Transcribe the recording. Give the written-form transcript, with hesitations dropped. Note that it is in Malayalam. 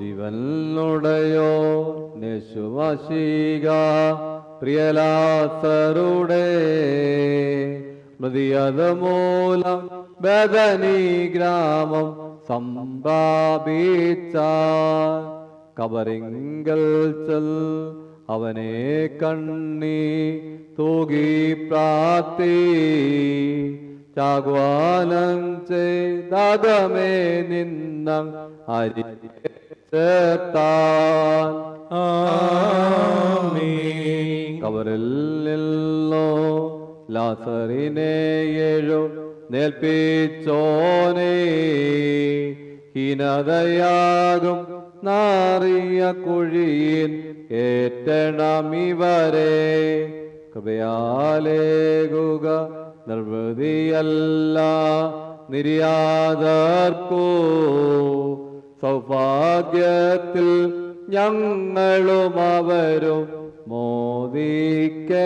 ജീവനുടയോ യേശുമശീഹ പ്രിയലാസറുടെ മൃതിയത് മൂലം ബദനി ഗ്രാമം സംപ്രാപിച്ച കബറിങ്കൽ ചെൽ അവനെ കണ്ണി തൂകി പ്രാർത്ഥി ചാഗ്വാനം ചെയ്തമേ നിന്ന അരി ചേർത്താൻ കബറിൽ നിന്നോ ലാസറിനെ നേൽപ്പിച്ചോനേ ഹീനതയാകും നാറിയ കുഴിയിൽ ഏറ്റണമിവരെ കൃപയാലേകുക നിർവൃതിയല്ല നിര്യാതർക്കൂ സൗഭാഗ്യത്തിൽ ഞങ്ങളും അവരും മോദിക്കണമേ.